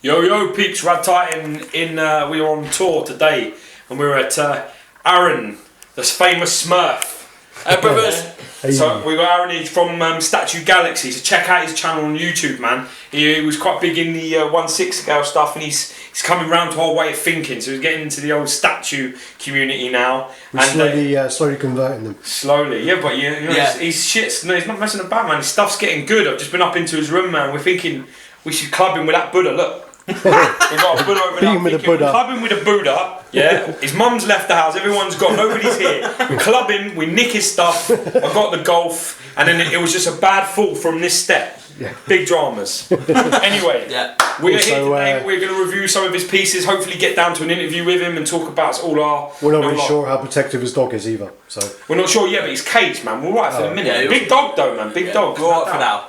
Yo peeps, RaddTitan we were on tour today and we were at Aaron, this famous Smurf. Brothers. Hey. So we got Aaron, he's from Statue Galaxy, so check out his channel on YouTube, man. He was quite big in the 1/6 scale stuff, and he's coming round to our way of thinking, so he's getting into the old statue community now. We're slowly converting them. Slowly, yeah, but you know, yeah. he's shit, no, he's not messing about, man. His stuff's getting good. I've just been up into his room, man. We're thinking we should club him with that Buddha, look. We've got a Buddha over there. With a Buddha. Club him with a Buddha, yeah. His mum's left the house, everyone's gone, nobody's here. We club him, we nick his stuff, I got the golf, and then it was just a bad fall from this step. Yeah. Big dramas. Anyway, yeah. we're here today, we're going to review some of his pieces, hopefully get down to an interview with him and talk about all our... We're not really sure how protective his dog is either, so... We're not sure yet, but he's caged, man. We're all right for the minute. Yeah, big dog though, man, big dog. We're all right for now.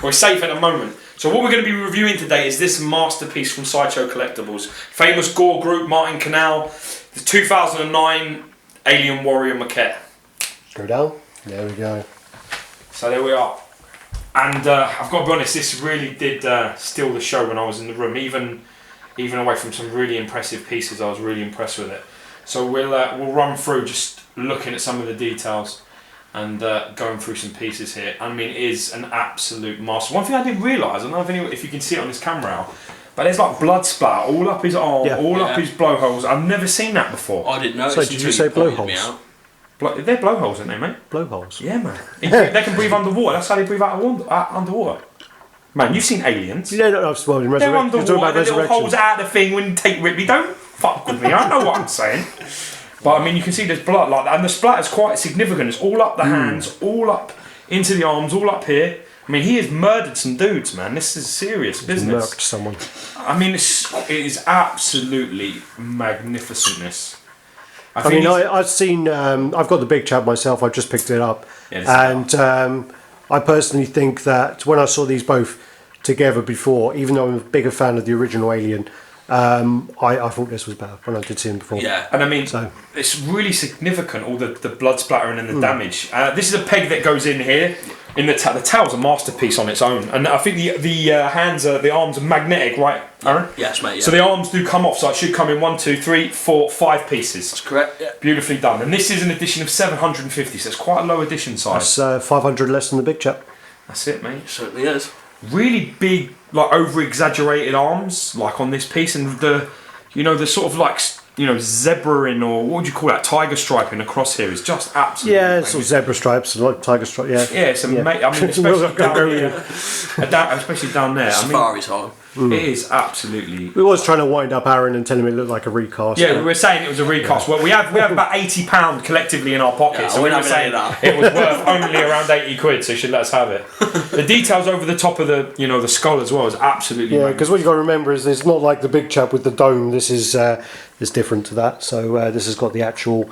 We're safe at the moment. So what we're going to be reviewing today is this masterpiece from Sideshow Collectibles. Famous gore group, Martin Canal, the 2009 Alien Warrior maquette. Go down. There we go. So there we are. And I've got to be honest, this really did steal the show when I was in the room. Even away from some really impressive pieces, I was really impressed with it. So we'll run through just looking at some of the details and going through some pieces here. I mean, it is an absolute master. One thing I didn't realise, I don't know if you can see it on this camera, but there's like blood splatter all up his arm, up his blowholes. I've never seen that before. I didn't know. So did you say blowholes? They're blowholes, aren't they, mate? Blowholes? Yeah, man. They can breathe underwater. That's how they breathe out underwater. Man, you've seen Aliens. Yeah, no, well, in they're underwater, the little holes Resurrection. out of the thing when you take Ripley. Don't fuck with me, I know what I'm saying. But I mean, you can see there's blood like that, and the splatter's quite significant. It's all up the hands, all up into the arms, all up here. I mean, he has murdered some dudes, man. This is serious business. Murked someone. I mean, it is absolutely magnificentness. I've seen. I've got the big chap myself. I've just picked it up, and I personally think that when I saw these both together before, even though I'm a bigger fan of the original Alien, I thought this was better when I did see him before. Yeah, and I mean, it's really significant, all the blood splattering and the damage. This is a peg that goes in here. In the tail's a masterpiece on its own, and I think the arms are magnetic, right, Aaron? Yes, mate. Yeah. So the arms do come off, so it should come in 1, 2, 3, 4, 5 pieces. That's correct. Yeah. Beautifully done, and this is an edition of 750, so it's quite a low edition size. That's 500 less than the big chap. That's it, mate. It certainly is. Really big, like over-exaggerated arms, like on this piece, and the sort of like zebraing, or what would you call that, tiger striping across here is just absolutely it's sort of zebra stripes, like tiger stripes. Yeah, it's amazing. I mean, especially down here, especially down there. Safari time. It is absolutely. We was trying to wind up Aaron and tell him it looked like a recast. Yeah, we were saying it was a recast. Well, we have about £80 collectively in our pockets, so we were saying that it was worth only around £80, so you should let us have it. The details over the top of the skull as well is absolutely. Yeah, because what you got to remember is it's not like the big chap with the dome. This is different to that. So this has got the actual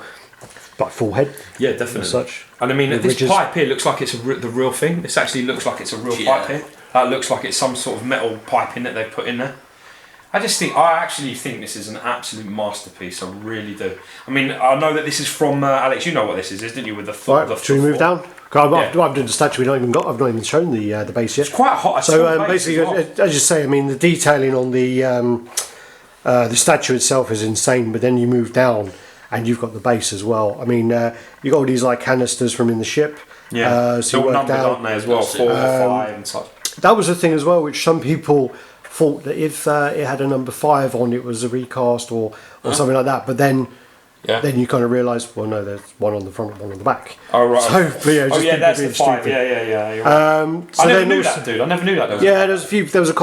like full head. Yeah, definitely. As such. And I mean, this pipe here looks like it's the real thing. This actually looks like it's a real pipe here. That looks like it's some sort of metal piping that they've put in there. I actually think this is an absolute masterpiece. I really do. I mean, I know that this is from Alex. You know what this is, didn't you? With the foot. Right, should we move down? I'm doing the statue. I've not even shown the base yet. It's quite hot. So basically, as you say, I mean, the detailing on the statue itself is insane. But then you move down, and you've got the base as well. I mean, you got all these like canisters from in the ship. Yeah, so you numbered, aren't they, as well? 4 or 5 and such. That was the thing as well, which some people thought that if it had a number 5 on, it was a recast or something like that. But then you kind of realise, well, no, there's one on the front, one on the back. Oh right. So that's the 5. Yeah. You're right. I never knew that, dude. I never knew that. There was a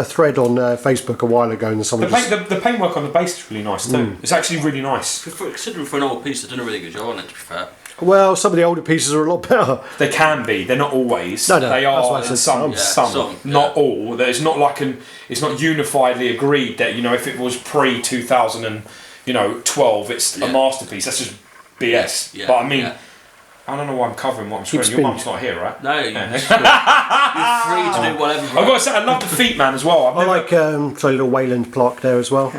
thread on Facebook a while ago, and the paintwork on the base is really nice too. It's actually really nice. Considering for an old piece, they've done a really good job on it. To be fair. Well, some of the older pieces are a lot better. They can be. They're not always. No, they are. That's why Some. Not all. It's not like it's not unifiedly agreed that if it was pre 2012, it's a masterpiece. That's just BS. Yeah. But I mean. I don't know why I'm covering what I'm swearing. Your mum's not here, right? No, you're free to do whatever. I've got to say, I love the feet, man, as well. I like a little Wayland plaque there as well.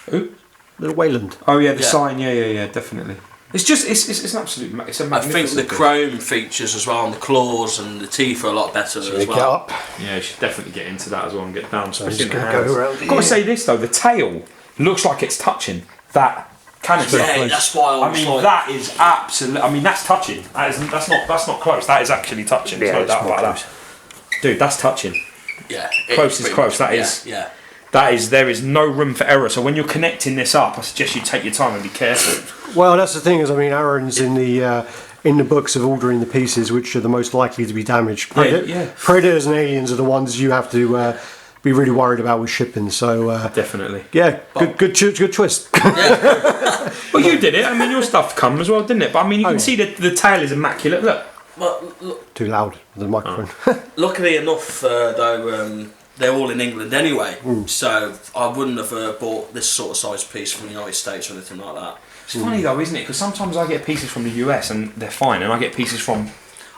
Who? Little Wayland. Oh yeah, the sign. Yeah, definitely. It's just it's an absolute. It's a I magnificent think the piece. chrome features as well, and the claws and the teeth are a lot better as Get well. up. Yeah, you should definitely get into that as well and get down. I'm Especially just in the going to hands. go around I've got to here. say this though, the tail looks like it's touching that canister. Yeah, that's why I I was mean, like, that is absolute. I mean, that's touching. That's not close. That is actually touching. There's Yeah, no it's doubt more about that. Dude, that's touching. yeah, Close is pretty close, much- that is. Yeah. That is. There is no room for error. So when you're connecting this up, I suggest you take your time and be careful. Well, that's the thing is, I mean, Aaron's in the books of ordering the pieces which are the most likely to be damaged. Yeah. Predators and aliens are the ones you have to be really worried about with shipping. So Definitely. yeah, good choice. Well, you did it. I mean, your stuff come as well, didn't it? But I mean, you can see the tail is immaculate. Look. Well, look, Too loud with the microphone. luckily enough, though, they're all in England anyway, so I wouldn't have bought this sort of size piece from the United States or anything like that. It's funny though, isn't it? Because sometimes I get pieces from the US and they're fine, and I get pieces from,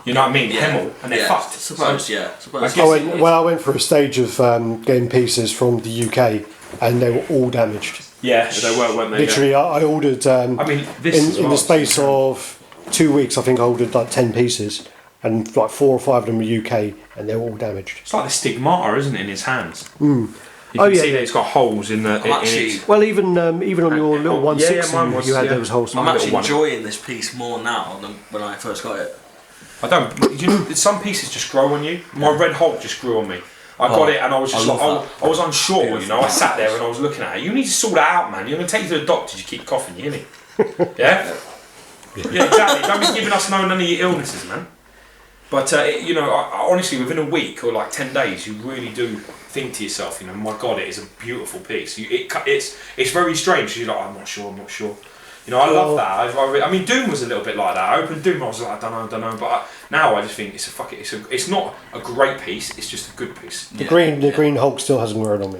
you know what I mean, Hemel, and they're fucked. Suppose, So, yeah. Suppose. I went for a stage of getting pieces from the UK, and they were all damaged. yeah, they were, weren't they? Literally, I ordered. I mean, this in the space of 2 weeks, I think I ordered like 10 pieces, and like 4 or 5 of them were UK, and they were all damaged. It's like the stigmata, isn't it, in his hands? You Oh, can yeah. see that it's got holes in the. Actually, Well, even on your little 160, mine was, you had yeah. those holes. I'm little actually one. enjoying this piece more now than when I first got it. I don't. You know, some pieces just grow on you. My Red Hulk just grew on me. I got it and I was just I like, love I was unsure. You know, I sat there and I was looking at it. You need to sort that out, man. You're going to take you to the doctor. You keep coughing, you hear me? Yeah. Yeah, exactly. Don't be giving us none of your illnesses, man. But you know, honestly, within a week or like 10 days, you really do think to yourself, you know, my God, it is a beautiful piece. It's very strange. You're like, I'm not sure. You know, I love that. I mean, Doom was a little bit like that. I opened Doom, I was like, I don't know. But now I just think it's not a great piece. It's just a good piece. The green Hulk still hasn't grown on me.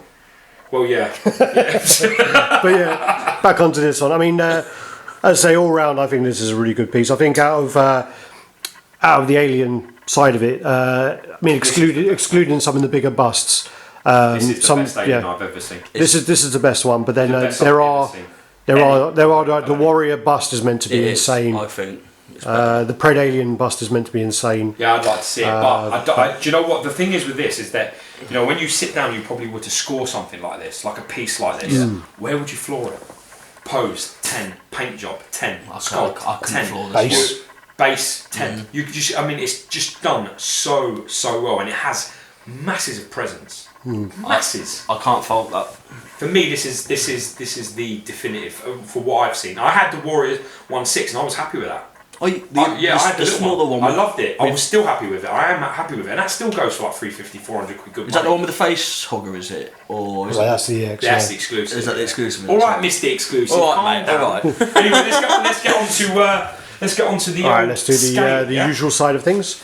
Well, yeah. But yeah, back onto this one. I mean, as I say, all round, I think this is a really good piece. I think out of the alien side of it, I mean, excluding some of the bigger busts. This is the best alien I've ever seen. This is the best one. But then The best there I've are. ever seen. There are like, the warrior bust is meant to be It is, insane. I think. It's better. The Pred Alien bust is meant to be insane. Yeah, I'd like to see it, but do you know what the thing is with this is that, you know, when you sit down, you probably were to score something like this, like a piece like this. Where would you floor it? Pose 10, paint job 10, sculpt I couldn't 10, floor this Base. base 10. You could just, I mean, it's just done so well, and it has masses of presence. Masses. I can't fault that. For me, this is the definitive for what I've seen. I had the Warrior 1.6 and I was happy with that. I had the the smaller one. I loved it. I was still happy with it. I am happy with it, and that still goes for like 350, 400 quid. Good Is that money. the one with the face hugger? Is it, or is Well, it? that's the EX. That's the Yeah. exclusive. Is that the exclusive? All right, Mr. Exclusive. All calm right, mate. down. All right. Anyway, let's get on to the. All right, old let's do scale, the yeah? usual side of things.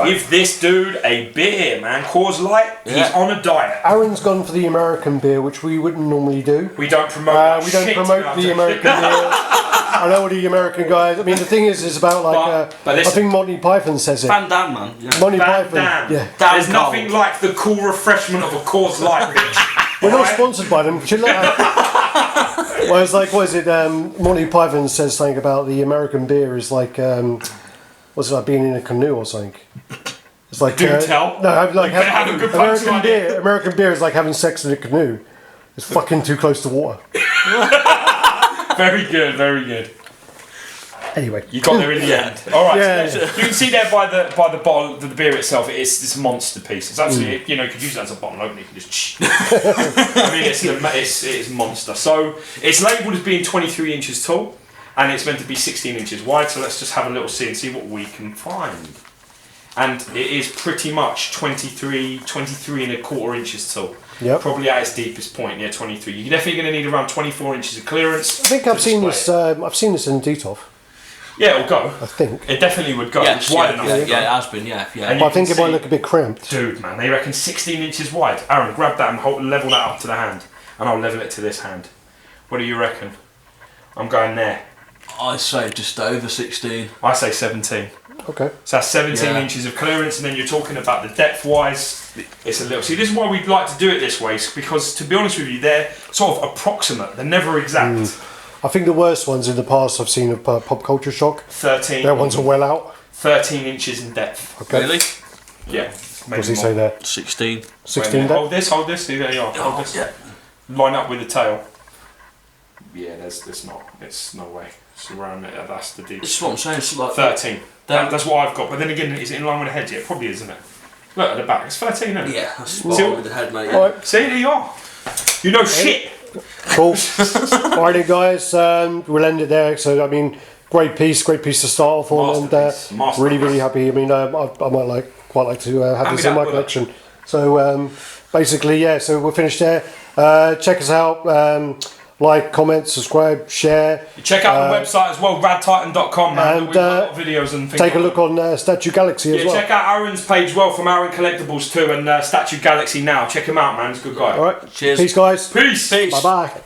Give this dude a beer, man. Coors Light. He's Yeah. on a diet. Aaron's gone for the American beer, which we wouldn't normally do. We don't promote. We don't shit, promote no, the American beer. I know the American guys. I mean, the thing is about like. But I listen- think Monty Python says it. Van Damme, man. Yeah. Monty Van Python. Damme. Yeah. Damn There's cold. nothing like the cool refreshment of a Coors Light, bitch. We're not Alright? sponsored by them. Chill out. Well, it's like, what is it? Monty Python says something about the American beer is like, what's it like, being in a canoe or something? It's like Do tell. No, like You better have a good punch on it. American beer is like having sex in a canoe. It's fucking too close to water. Very good, very good. Anyway, You got there in the end. All right. Yeah, so you can see there by the bottle of the beer itself. It's this monster piece. It's actually you know you could use that as a bottle opener. You can just. I mean, it's monster. So it's labelled as being 23 inches tall, and it's meant to be 16 inches wide. So let's just have a little see and see what we can find. And it is pretty much 23 and a quarter inches tall. Yep. Probably at its deepest point, yeah, 23. You're definitely going to need around 24 inches of clearance. I think I've seen this. I've seen this in Detolf. Yeah, it'll go. I think. It definitely would go. Yes, It's wide yeah, enough. yeah, to go. it has been. Yeah. And But I you think can it might see- look a bit cramped. Dude, man, they reckon 16 inches wide. Aaron, grab that and level that up to the hand. And I'll level it to this hand. What do you reckon? I'm going there. I say just over 16. I say 17. Okay. So that's 17 Yeah. inches of clearance, and then you're talking about the depth-wise. It's a little. See, this is why we'd like to do it this way, because to be honest with you, they're sort of approximate. They're never exact. I think the worst ones in the past I've seen of Pop Culture Shock. 13. Their ones are well out. 13 inches in depth. Okay. Really? Yeah. What does he say there? 16. 16 depth? Hold this. There you are. Hold this. Yeah. Line up with the tail. Yeah, there's no way. It's around it. That's the deep. This is what I'm saying. It's like 13. That's what I've got. But then again, is it in line with the head? Yeah, it probably is, isn't it? Look at the back. It's 13, isn't it? Yeah, that's spot on with the head, mate. Yeah. Alright. See, there you are. You know shit. Cool. Alright then, guys, we'll end it there. So, I mean, great piece to start off on, and really happy. I mean, I might quite like to have this in my collection. So, basically, yeah. So we're finished there. Check us out. Like, comment, subscribe, share. You check out the website as well, RaddTitan.com, man. And We've got a lot of videos and things. take a look on Statue Galaxy as well. Check out Aaron's page well from Aaron Collectibles too, and Statue Galaxy now. Check him out, man. He's a good guy. Alright. Cheers. Peace, guys. Peace. Bye bye.